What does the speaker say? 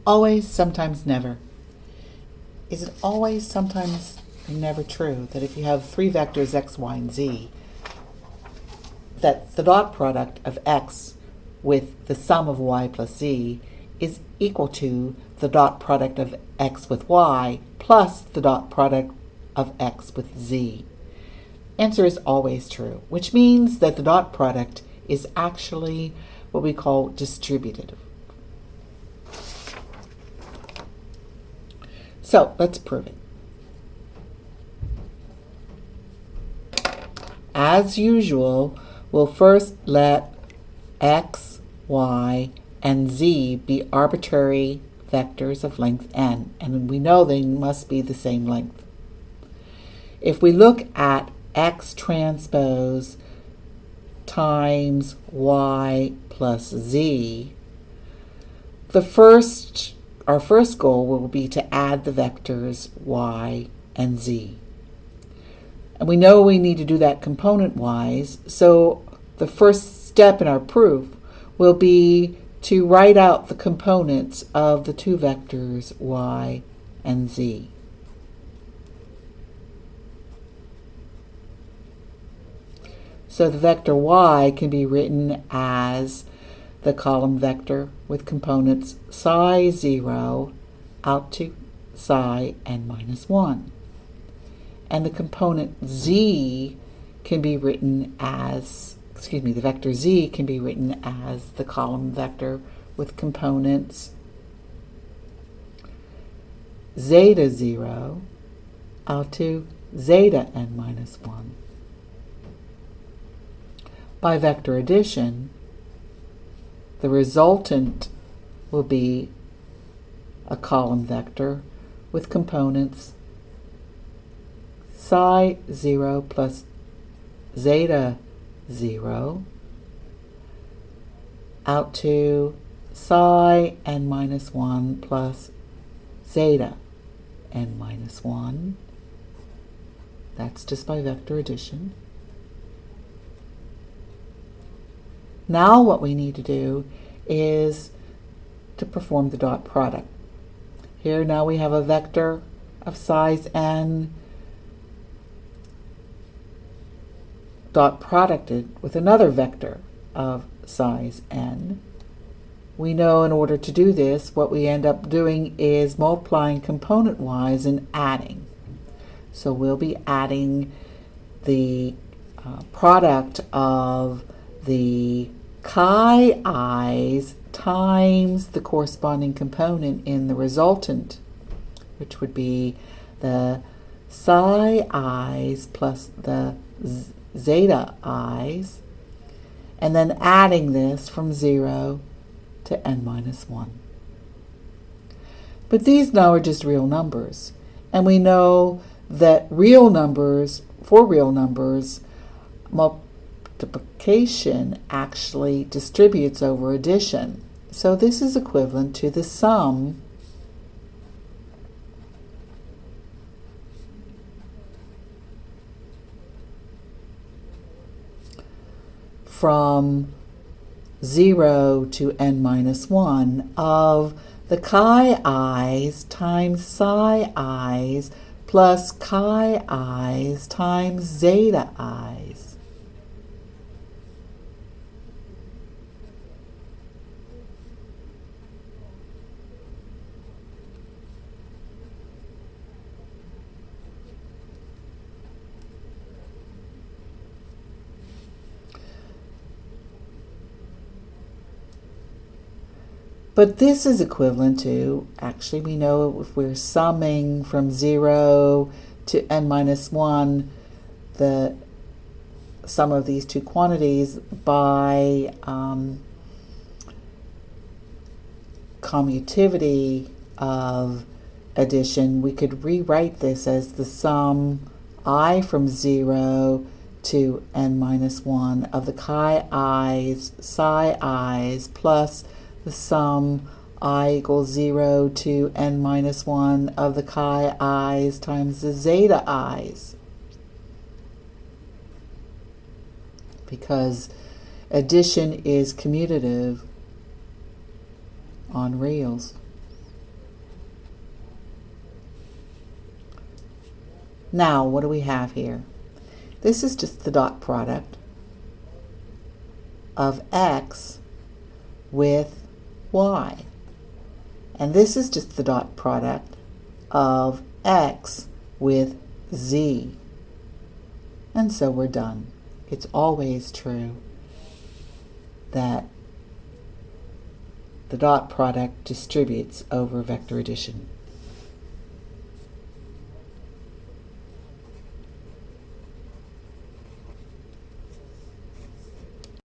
Always, sometimes, never. Is it always, sometimes, never true that if you have three vectors x, y, and z, that the dot product of x with the sum of y plus z is equal to the dot product of x with y plus the dot product of x with z? Answer is always true, which means that the dot product is actually what we call distributive. So let's prove it. As usual, we'll first let x, y, and z be arbitrary vectors of length n, and we know they must be the same length. If we look at x transpose times y plus z, our first goal will be to add the vectors y and z. And we know we need to do that component-wise, so the first step in our proof will be to write out the components of the two vectors y and z. So the vector y can be written as the column vector with components psi 0 out to psi n minus 1. And the component z can be written as, the vector z can be written as the column vector with components zeta 0 out to zeta n minus 1. By vector addition, the resultant will be a column vector with components psi 0 plus zeta 0 out to psi n minus 1 plus zeta n minus 1. That's just by vector addition. Now what we need to do is to perform the dot product. Here now we have a vector of size n dot producted with another vector of size n. We know in order to do this, what we end up doing is multiplying component-wise and adding. So we'll be adding the product of the chi i's times the corresponding component in the resultant, which would be the psi i's plus the zeta i's, and then adding this from 0 to n minus 1. But these now are just real numbers, and we know that real numbers, for real numbers, multiplication actually distributes over addition. So this is equivalent to the sum from 0 to n minus 1 of the chi i's times psi i's plus chi i's times zeta i's. But this is equivalent to, actually we know if we're summing from 0 to n minus 1, the sum of these two quantities by commutativity of addition, we could rewrite this as the sum I from 0 to n minus 1 of the chi i's, psi i's plus the sum I equals 0 to n minus 1 of the chi i's times the zeta i's. Because addition is commutative on reals. Now, what do we have here? This is just the dot product of x with y. And this is just the dot product of x with z. And so we're done. It's always true that the dot product distributes over vector addition.